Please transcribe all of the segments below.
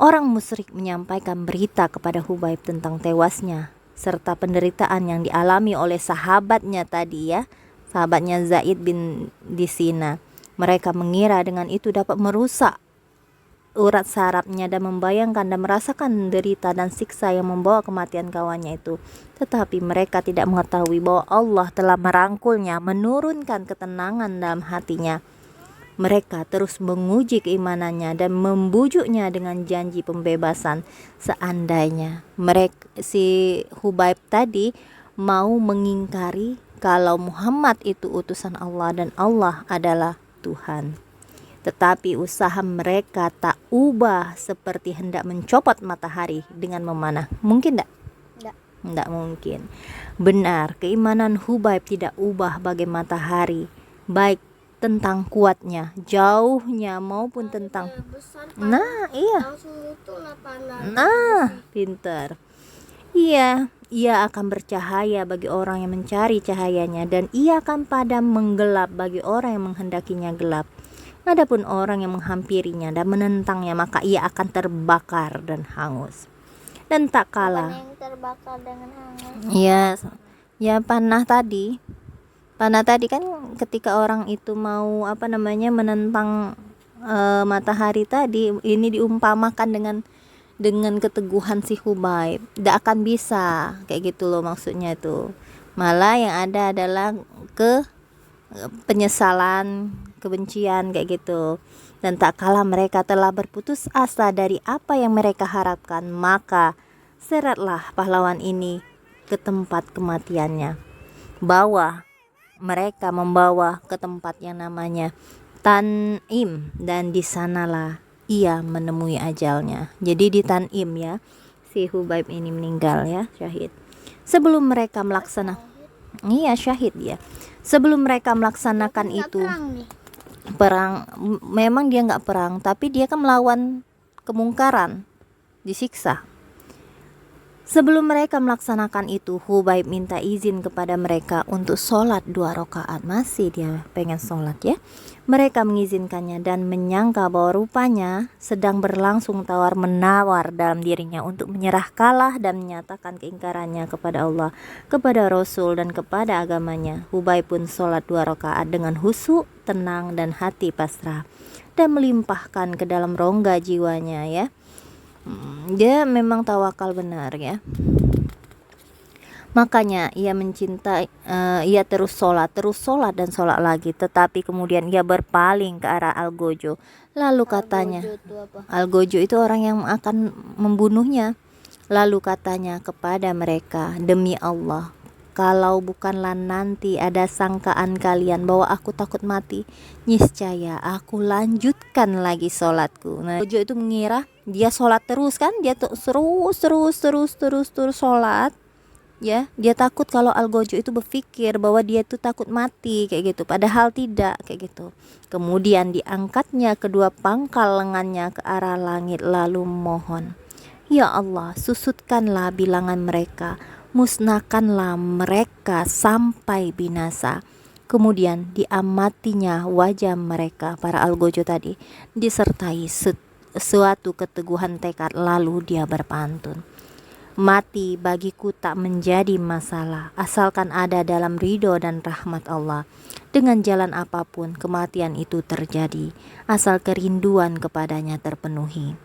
Orang musyrik menyampaikan berita kepada Hubaib tentang tewasnya serta penderitaan yang dialami oleh sahabatnya tadi ya, sahabatnya Zaid bin Disina. Mereka mengira dengan itu dapat merusak urat sarafnya dan membayangkan dan merasakan derita dan siksa yang membawa kematian kawannya itu. Tetapi mereka tidak mengetahui bahwa Allah telah merangkulnya, menurunkan ketenangan dalam hatinya. Mereka terus menguji keimanannya dan membujuknya dengan janji pembebasan seandainya si Hubaib tadi mau mengingkari kalau Muhammad itu utusan Allah dan Allah adalah Tuhan. Tetapi usaha mereka tak ubah seperti hendak mencopot matahari dengan memanah. Mungkin tidak? Tidak mungkin. Benar, keimanan Hubaib tidak ubah bagai matahari, baik tentang kuatnya, jauhnya maupun tentang iya. Pintar. Iya, ia akan bercahaya bagi orang yang mencari cahayanya dan ia akan padam menggelap bagi orang yang menghendakinya gelap. Adapun orang yang menghampirinya dan menentangnya, maka ia akan terbakar dan hangus. Dan tak kalah. Yang terbakar dengan hangus. Ya panah tadi. Panah tadi kan ketika orang itu mau menentang matahari tadi, ini diumpamakan dengan keteguhan si Hubaib. Tidak akan bisa kayak gitu loh maksudnya itu. Malah yang ada adalah penyesalan, kebencian kayak gitu. Dan tak kalah mereka telah berputus asa dari apa yang mereka harapkan, maka seretlah pahlawan ini ke tempat kematiannya. Mereka membawa ke tempat yang namanya Tan'im, dan di sanalah ia menemui ajalnya. Jadi di Tan'im ya, si Hubaib ini meninggal ya, syahid. Sebelum mereka syahid ya. Sebelum mereka melaksanakan itu perang, memang dia nggak perang, tapi dia kan melawan kemungkaran, disiksa. Sebelum mereka melaksanakan itu, Hubaib minta izin kepada mereka untuk sholat 2 rakaat. Masih dia pengen sholat ya. Mereka mengizinkannya dan menyangka bahwa rupanya sedang berlangsung tawar-menawar dalam dirinya untuk menyerah kalah dan menyatakan keingkarannya kepada Allah, kepada Rasul dan kepada agamanya. Hubaib pun sholat 2 rakaat dengan khusyuk, tenang dan hati pasrah, dan melimpahkan ke dalam rongga jiwanya ya. Dia memang tawakal benar ya. Makanya ia mencintai, ia terus sholat dan sholat lagi. Tetapi kemudian ia berpaling ke arah Al-Gojo. Lalu katanya, Al-Gojo itu orang yang akan membunuhnya. Lalu katanya kepada mereka, demi Allah, kalau bukanlah nanti ada sangkaan kalian bahwa aku takut mati, niscaya aku lanjutkan lagi sholatku. Nah, Gojo itu mengira dia sholat terus kan, dia tuh terus sholat ya. Dia takut kalau Al-Gojo itu berpikir bahwa dia tuh takut mati kayak gitu, padahal tidak kayak gitu. Kemudian diangkatnya kedua pangkal lengannya ke arah langit lalu mohon, ya Allah, susutkanlah bilangan mereka, musnahkanlah mereka sampai binasa. Kemudian diamatinya wajah mereka, para Al-Gojo tadi, disertai suatu keteguhan tekad, lalu dia berpantun, mati bagiku tak menjadi masalah, asalkan ada dalam ridho dan rahmat Allah. Dengan jalan apapun kematian itu terjadi, asal kerinduan kepadanya terpenuhi.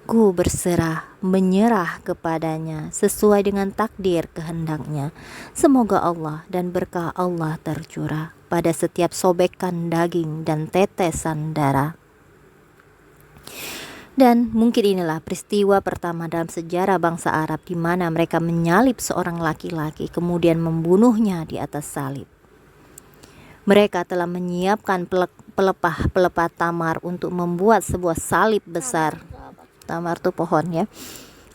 Ku berserah, menyerah kepadanya sesuai dengan takdir kehendaknya. Semoga Allah dan berkah Allah tercurah pada setiap sobekan daging dan tetesan darah. Dan mungkin inilah peristiwa pertama dalam sejarah bangsa Arab di mana mereka menyalib seorang laki-laki kemudian membunuhnya di atas salib. Mereka telah menyiapkan pelepah tamar untuk membuat sebuah salib besar. Tamar itu pohon ya.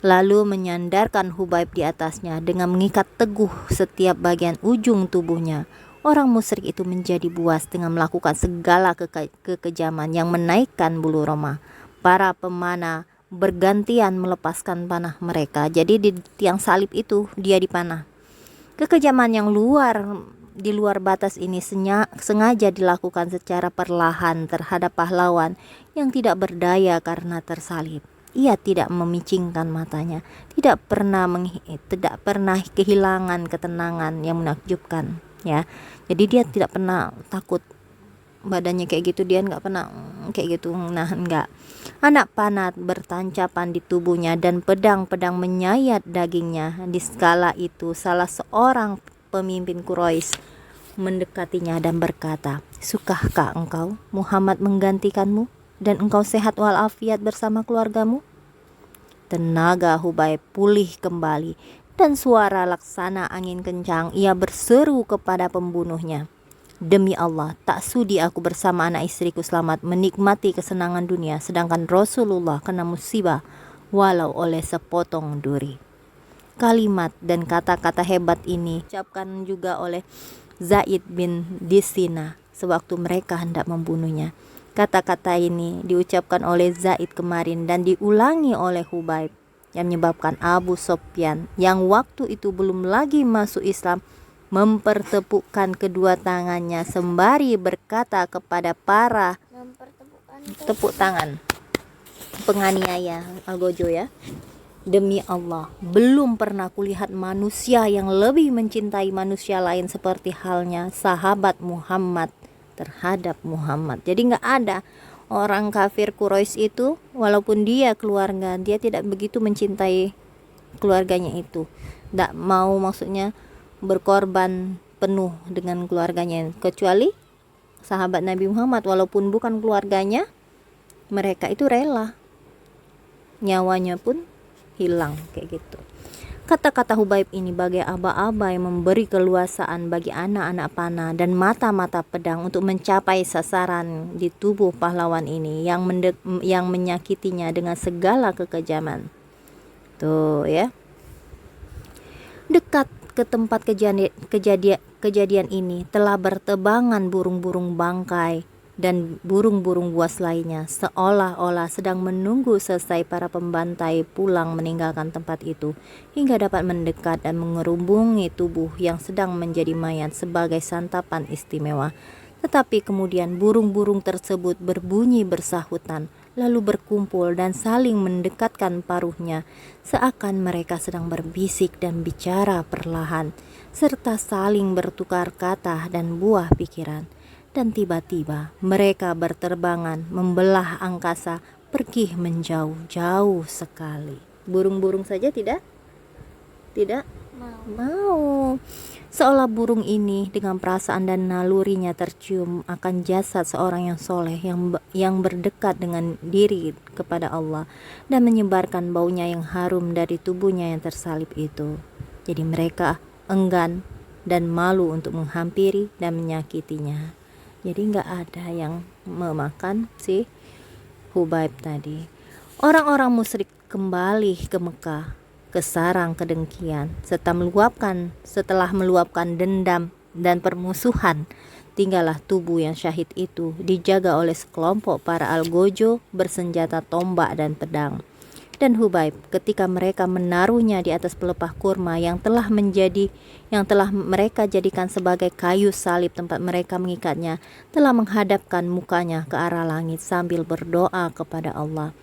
Lalu menyandarkan Hubaib di atasnya dengan mengikat teguh setiap bagian ujung tubuhnya. Orang musyrik itu menjadi buas dengan melakukan segala kekejaman yang menaikkan bulu roma. Para pemanah bergantian melepaskan panah mereka. Jadi di tiang salib itu dia dipanah. Kekejaman yang di luar batas ini sengaja dilakukan secara perlahan terhadap pahlawan yang tidak berdaya karena tersalib. Ia tidak memicingkan matanya, tidak pernah kehilangan ketenangan yang menakjubkan, ya. Jadi dia tidak pernah takut badannya kayak gitu, dia nggak pernah kayak gitu. Nah, enggak. Anak panah bertancapan di tubuhnya dan pedang-pedang menyayat dagingnya. Di skala itu salah seorang pemimpin Quraisy mendekatinya dan berkata, "Sukahkah engkau Muhammad menggantikanmu dan engkau sehat walafiat bersama keluargamu?" Tenaga Hubaib pulih kembali dan suara laksana angin kencang ia berseru kepada pembunuhnya, "Demi Allah, tak sudi aku bersama anak istriku selamat menikmati kesenangan dunia, sedangkan Rasulullah kena musibah walau oleh sepotong duri." Kalimat dan kata-kata hebat ini diucapkan juga oleh Zaid bin Disina sewaktu mereka hendak membunuhnya. Kata-kata ini diucapkan oleh Zaid kemarin dan diulangi oleh Hubaib, yang menyebabkan Abu Sufyan yang waktu itu belum lagi masuk Islam mempertepukkan kedua tangannya sembari berkata kepada para tepuk tangan penganiaya Algojo, ya, "Demi Allah, belum pernah kulihat manusia yang lebih mencintai manusia lain seperti halnya sahabat Muhammad terhadap Muhammad." Jadi nggak ada orang kafir Quraisy itu, walaupun dia keluarga, dia tidak begitu mencintai keluarganya itu, tidak mau, maksudnya berkorban penuh dengan keluarganya, kecuali sahabat Nabi Muhammad, walaupun bukan keluarganya, mereka itu rela, nyawanya pun hilang kayak gitu. Kata-kata Hubaib ini bagai aba-aba yang memberi keluasaan bagi anak-anak panah dan mata-mata pedang untuk mencapai sasaran di tubuh pahlawan ini yang menyakitinya dengan segala kekejaman. Tuh, ya. Dekat ke tempat kejadian ini telah bertebangan burung-burung bangkai dan burung-burung buas lainnya, seolah-olah sedang menunggu selesai para pembantai pulang meninggalkan tempat itu, hingga dapat mendekat dan mengerumbungi tubuh yang sedang menjadi mayat sebagai santapan istimewa. Tetapi kemudian burung-burung tersebut berbunyi bersahutan, lalu berkumpul dan saling mendekatkan paruhnya, seakan mereka sedang berbisik dan bicara perlahan, serta saling bertukar kata dan buah pikiran. Dan tiba-tiba mereka berterbangan membelah angkasa, pergi menjauh-jauh sekali. Burung-burung saja tidak mau. Seolah burung ini dengan perasaan dan nalurinya tercium akan jasad seorang yang soleh yang berdekat dengan diri kepada Allah dan menyebarkan baunya yang harum dari tubuhnya yang tersalib itu. Jadi mereka enggan dan malu untuk menghampiri dan menyakitinya. Jadi nggak ada yang memakan si Hubaib tadi. Orang-orang musyrik kembali ke Mekah, ke sarang kedengkian, setelah meluapkan dendam dan permusuhan. Tinggallah tubuh yang syahid itu dijaga oleh sekelompok para algojo bersenjata tombak dan pedang. Dan Hubaib, ketika mereka menaruhnya di atas pelepah kurma yang telah mereka jadikan sebagai kayu salib tempat mereka mengikatnya, telah menghadapkan mukanya ke arah langit sambil berdoa kepada Allah,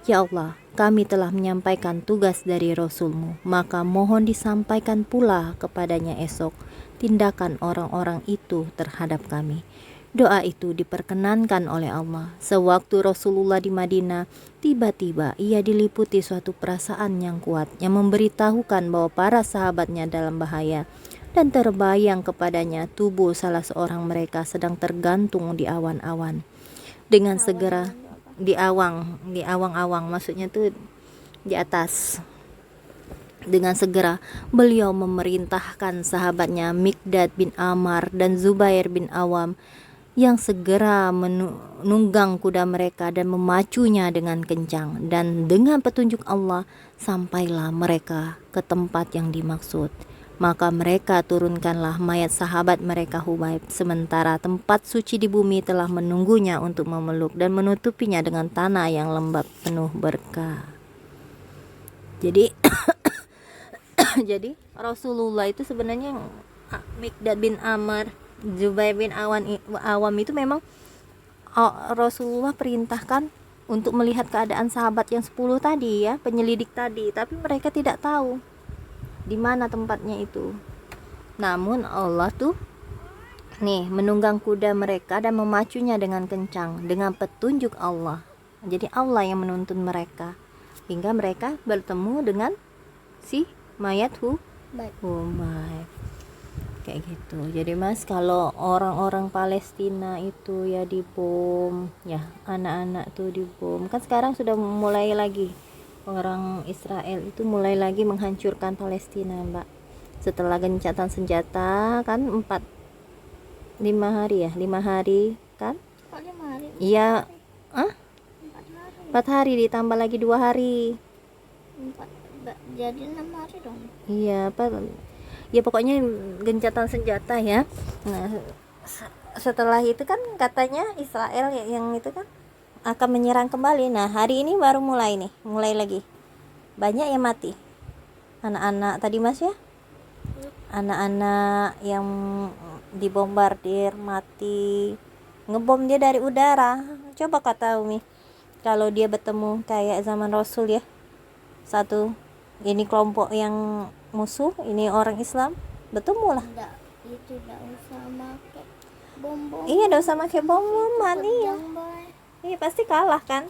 "Ya Allah, kami telah menyampaikan tugas dari Rasul-Mu, maka mohon disampaikan pula kepadanya esok tindakan orang-orang itu terhadap kami." Doa itu diperkenankan oleh Allah. Sewaktu Rasulullah di Madinah, tiba-tiba ia diliputi suatu perasaan yang kuat yang memberitahukan bahwa para sahabatnya dalam bahaya, dan terbayang kepadanya tubuh salah seorang mereka sedang tergantung di awan-awan. Dengan segera di awang-awang, maksudnya tuh di atas. Dengan segera beliau memerintahkan sahabatnya Mikdad bin Amar dan Zubair bin Awam yang segera menunggang kuda mereka dan memacunya dengan kencang, dan dengan petunjuk Allah sampailah mereka ke tempat yang dimaksud. Maka mereka turunkanlah mayat sahabat mereka Hubaib, sementara tempat suci di bumi telah menunggunya untuk memeluk dan menutupinya dengan tanah yang lembab penuh berkah. Jadi jadi Rasulullah itu sebenarnya Mikdad bin Amr, Zubair bin Awam itu memang Rasulullah perintahkan untuk melihat keadaan sahabat yang 10 tadi ya, penyelidik tadi, tapi mereka tidak tahu di mana tempatnya itu. Namun Allah tuh nih menunggang kuda mereka dan memacunya dengan kencang dengan petunjuk Allah. Jadi Allah yang menuntun mereka hingga mereka bertemu dengan si mayat Baik. Humayt kayak gitu. Jadi Mas, kalau orang-orang Palestina itu ya dibom, ya anak-anak tuh dibom, kan sekarang sudah mulai lagi orang Israel itu mulai lagi menghancurkan Palestina, Mbak, setelah gencatan senjata kan 5 hari kan. Kok 5 hari? Iya, 4 hari. 4 hari ditambah lagi 2 hari. Jadi 6 hari dong. Iya, apa ya, pokoknya gencatan senjata ya. Nah, setelah itu kan katanya Israel yang itu kan akan menyerang kembali. Nah, hari ini baru mulai lagi. Banyak yang mati. Anak-anak tadi Mas ya. Anak-anak yang dibombardir mati. Ngebom dia dari udara. Coba kata Umi, kalau dia bertemu kayak zaman Rasul ya. Satu, ini kelompok yang musuh, ini orang Islam, bertemu lah. Enggak, itu enggak usah pakai bom-bom. Iya, enggak usah pakai bom-boman. Iya. Iya, pasti kalah kan.